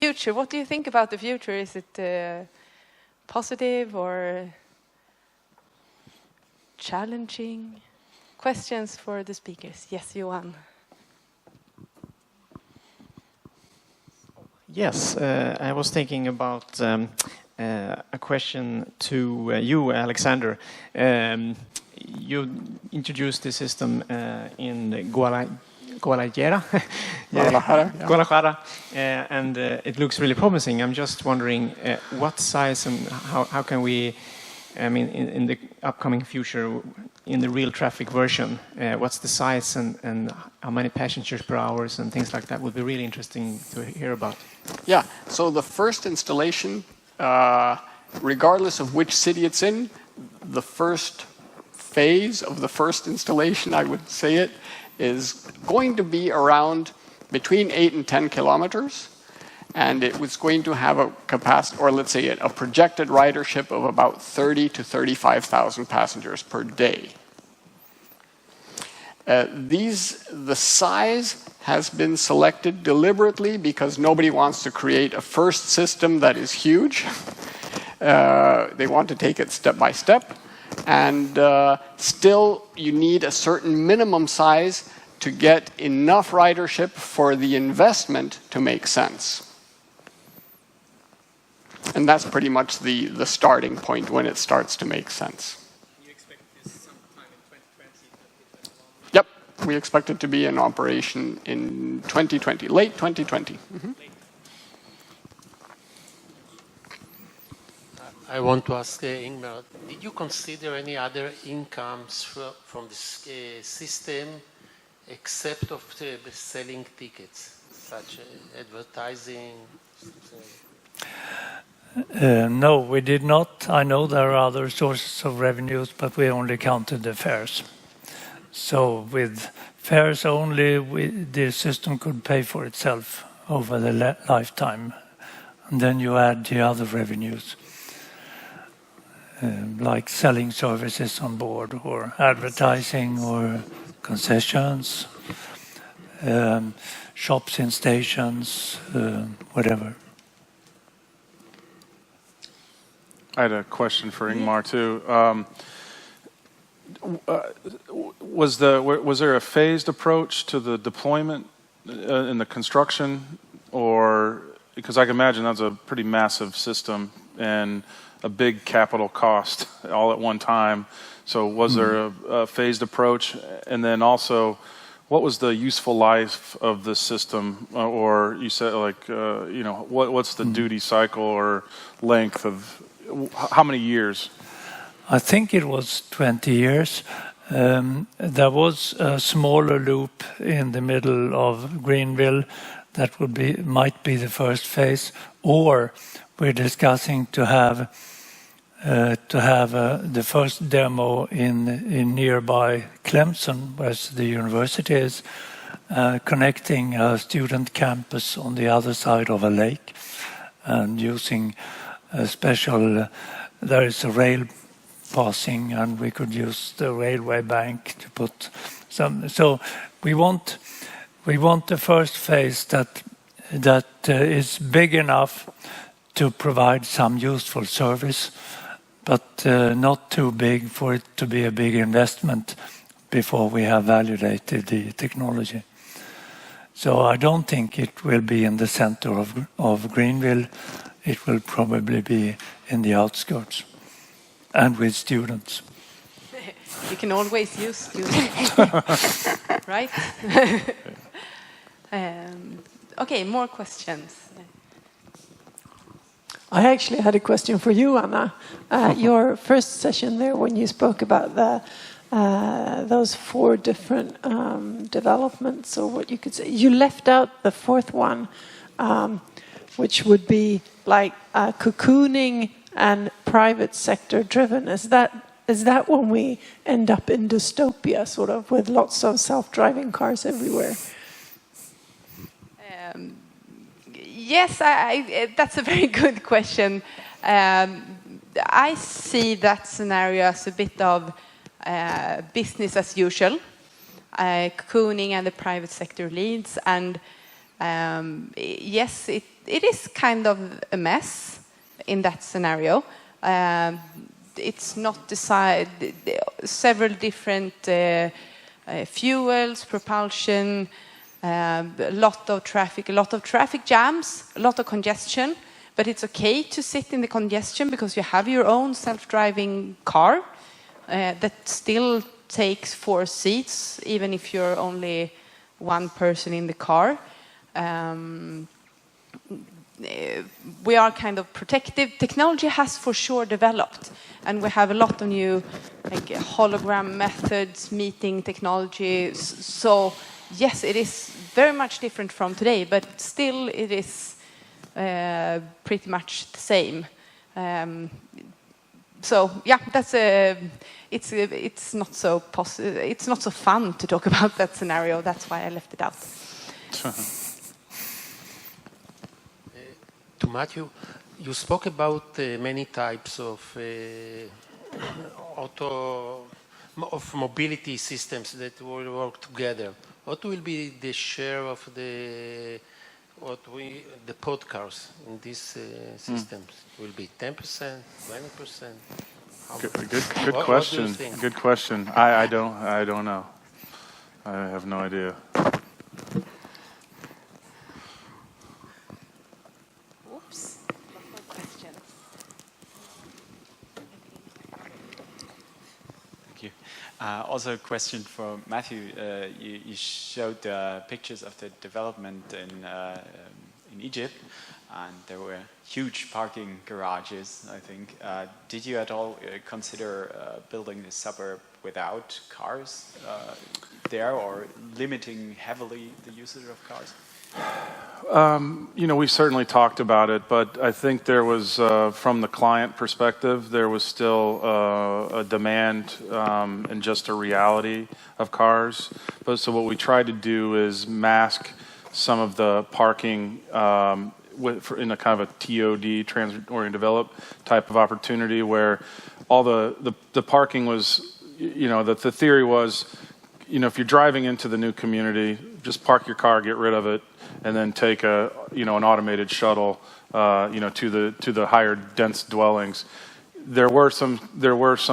Future. What do you think about the future? Is it positive or challenging? Questions for the speakers? Yes, Johan. Yes, I was thinking about a question to you, Alexander. You introduced the system in Guadalajara, and it looks really promising. I'm just wondering what size and how can we, I mean, in the upcoming future, in the real traffic version, what's the size and how many passengers per hour and things like that would be really interesting to hear about. Yeah, so the first installation, regardless of which city it's in, the first phase of the first installation, I would say it, is going to be around between 8 and 10 kilometers. And it was going to have a capacity, or let's say a projected ridership of about 30 to 35,000 passengers per day. The size has been selected deliberately because nobody wants to create a first system that is huge. They want to take it step by step. And still, you need a certain minimum size to get enough ridership for the investment to make sense. And that's pretty much the starting point when it starts to make sense. You expect this sometime in 2020? Yep, we expect it to be in operation in 2020, late 2020. Mm-hmm. I want to ask Ingmar, did you consider any other incomes from this system except of selling tickets, such as advertising? No, we did not. I know there are other sources of revenues, but we only counted the fares. So with fares only, the system could pay for itself over the lifetime. And then you add the other revenues, like selling services on board or advertising or concessions, shops in stations, whatever. I had a question for Ingmar too. Was there a phased approach to the deployment in the construction, or because I can imagine that's a pretty massive system and a big capital cost all at one time. So was there a phased approach, and then also, what was the useful life of the system, or you said like what's the duty cycle or length of? How many years? I think it was 20 years. There was a smaller loop in the middle of Greenville that might be the first phase, or we're discussing to have the first demo in nearby Kyllmann, where the university is, connecting a student campus on the other side of a lake, and using a special, there is a rail passing, and we could use the railway bank to put some. So we want the first phase that is big enough to provide some useful service, but not too big for it to be a big investment before we have validated the technology. So I don't think it will be in the center of Greenville. It will probably be in the outskirts and with students. You can always use students, right? Okay, more questions. I actually had a question for you, Anna. Your first session there, when you spoke about those 4 different developments, or what you could say, you left out the 4th one, which would be like cocooning and private sector driven. Is that when we end up in dystopia, sort of, with lots of self-driving cars everywhere? Yes, that's a very good question. I see that scenario as a bit of business as usual, cocooning and the private sector leads, and Yes, it is kind of a mess in that scenario. It's not decided, several different fuels, propulsion, a lot of traffic jams, a lot of congestion. But it's okay to sit in the congestion because you have your own self-driving car that still takes 4 seats, even if you're only one person in the car. We are kind of protective. Technology has for sure developed, and we have a lot of new hologram methods, meeting technology. So yes, it is very much different from today, but still it is pretty much the same. So yeah, that's it's not so it's not so fun to talk about that scenario. That's why I left it out. To Matthew, you spoke about many types of mobility systems that will work together. What will be the share of the podcars in these systems? Will be 10%, 20%? Good question. Good question. I don't know. I have no idea. Oops. Questions. Thank you. Also a question for Matthew. You showed pictures of the development in Egypt, and there were huge parking garages, I think. Did you at all consider building the suburb without cars there, or limiting heavily the usage of cars? We certainly talked about it, but I think there was, from the client perspective, there was still a demand and just a reality of cars. So what we tried to do is mask some of the parking in a kind of a TOD, transit-oriented develop type of opportunity, where all the parking was, the theory was, if you're driving into the new community, just park your car, get rid of it, and then take an automated shuttle, to the higher dense dwellings. There were some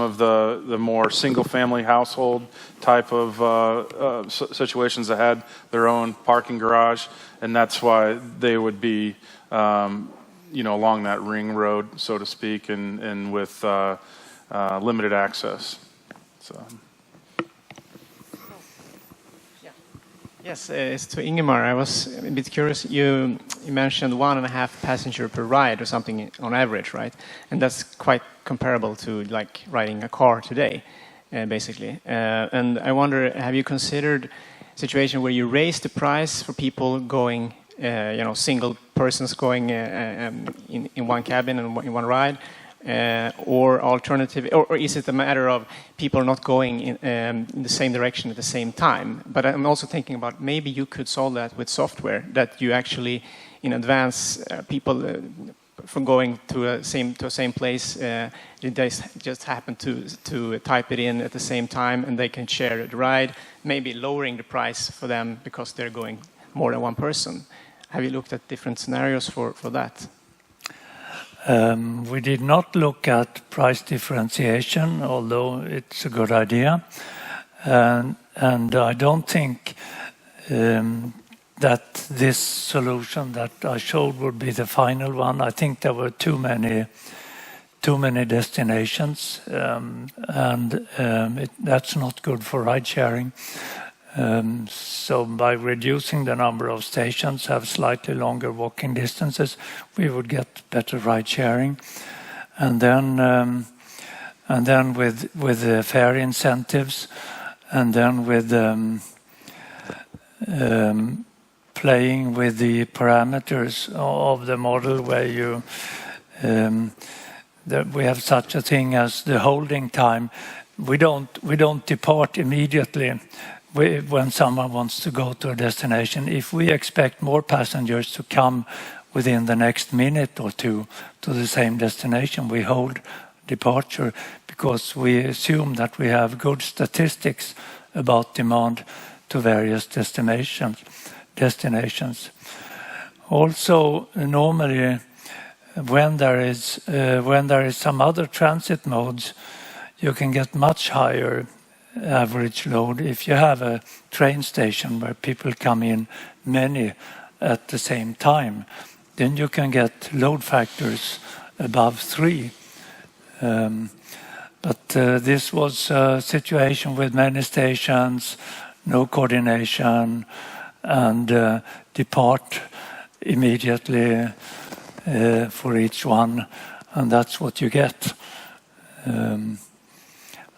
of the more single-family household type of situations that had their own parking garage, and that's why they would be, along that ring road, so to speak, and with limited access. So. Yes, it's to Ingmar. I was a bit curious. You mentioned 1.5 passenger per ride or something on average, right? And that's quite comparable to like riding a car today, basically. And I wonder, have you considered a situation where you raise the price for people going, single persons going in one cabin and in one ride? Or alternative, or is it a matter of people not going in the same direction at the same time? But I'm also thinking about maybe you could solve that with software, that you actually in advance people from going to a same place, they just happen to type it in at the same time, and they can share the ride, maybe lowering the price for them because they're going more than one person. Have you looked at different scenarios for that? We did not look at price differentiation, although it's a good idea. And I don't think that this solution that I showed would be the final one. I think there were too many destinations, and that's not good for ride sharing. So by reducing the number of stations, have slightly longer walking distances, we would get better ride sharing. And then with the fare incentives, and then with playing with the parameters of the model, where we have such a thing as the holding time. We don't depart immediately when someone wants to go to a destination. If we expect more passengers to come within the next minute or two to the same destination, we hold departure, because we assume that we have good statistics about demand to various destinations. destinations. Also, normally, when there is some other transit modes, you can get much higher average load if you have a train station where people come in many at the same time. Then you can get load factors above 3. But this was a situation with many stations, no coordination, and depart immediately for each one, and that's what you get.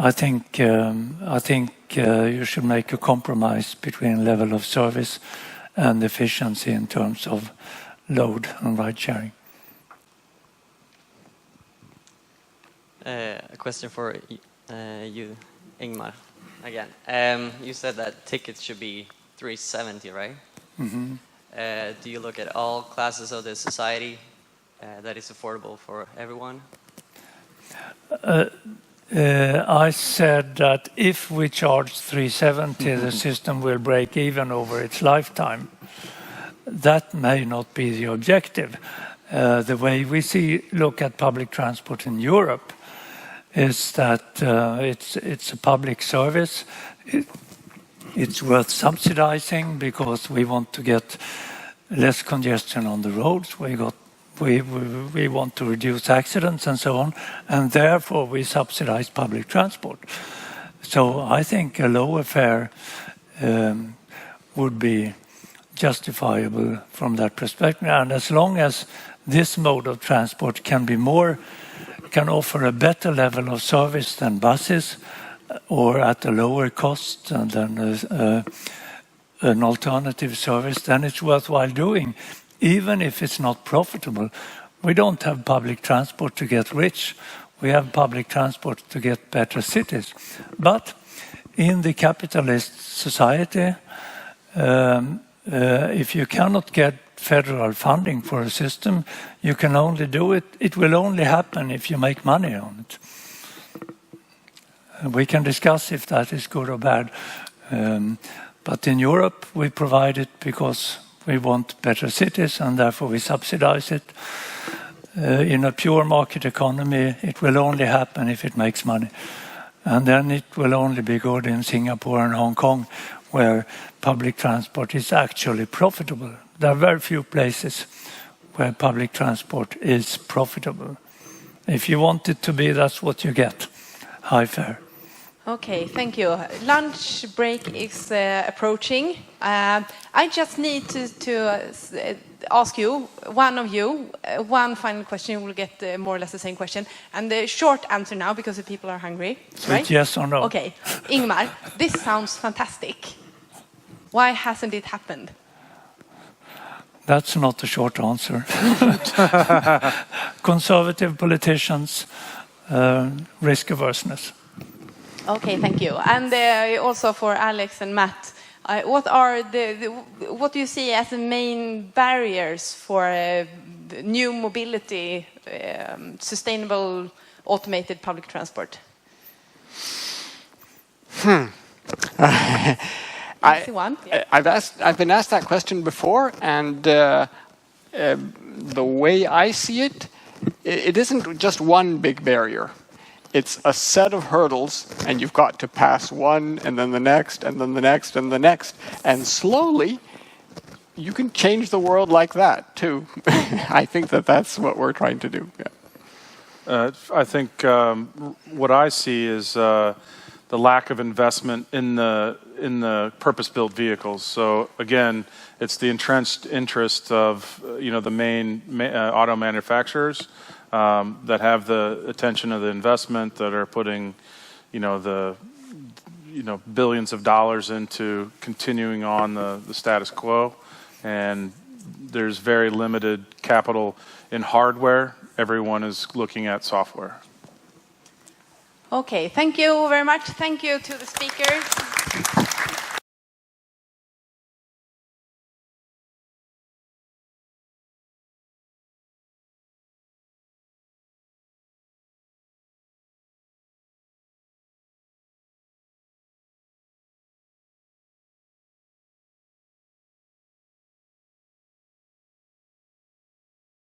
I think you should make a compromise between level of service and efficiency in terms of load and ride sharing. A question for you, Ingmar, again. You said that tickets should be 370, right? Mm-hmm. Do you look at all classes of the society that is affordable for everyone? I said that if we charge 370, the system will break even over its lifetime. That may not be the objective. The way we look at public transport in Europe is that it's a public service. It's worth subsidizing because we want to get less congestion on the roads. We want to reduce accidents and so on, and therefore we subsidize public transport. So I think a lower fare would be justifiable from that perspective. And as long as this mode of transport can offer a better level of service than buses, or at a lower cost than an alternative service, then it's worthwhile doing, even if it's not profitable. We don't have public transport to get rich. We have public transport to get better cities. But in the capitalist society, if you cannot get federal funding for a system, you can only do it. It will only happen if you make money on it. We can discuss if that is good or bad. But in Europe, we provide it because we want better cities, and therefore we subsidize it. In a pure market economy, it will only happen if it makes money. And then it will only be good in Singapore and Hong Kong, where public transport is actually profitable. There are very few places where public transport is profitable. If you want it to be, that's what you get, high fare. Okay, thank you. Lunch break is approaching. I just need to ask you, one final question. We'll get more or less the same question. And the short answer now, because the people are hungry, right? Yes or no? Okay. Ingmar, this sounds fantastic. Why hasn't it happened? That's not a short answer. Conservative politicians, risk averseness. Okay, thank you. And also for Alex and Matt, what do you see as the main barriers for new mobility, sustainable, automated public transport? I've been asked that question before, and the way I see it, it isn't just one big barrier. It's a set of hurdles, and you've got to pass one, and then the next, and then the next, and the next. And slowly, you can change the world like that, too. I think that's what we're trying to do. Yeah. I think what I see is the lack of investment in the purpose-built vehicles. So again, it's the entrenched interest of the main auto manufacturers that have the attention of the investment, that are putting billions of dollars into continuing on the status quo, and there's very limited capital in hardware. Everyone is looking at software. Okay, thank you very much. Thank you to the speakers.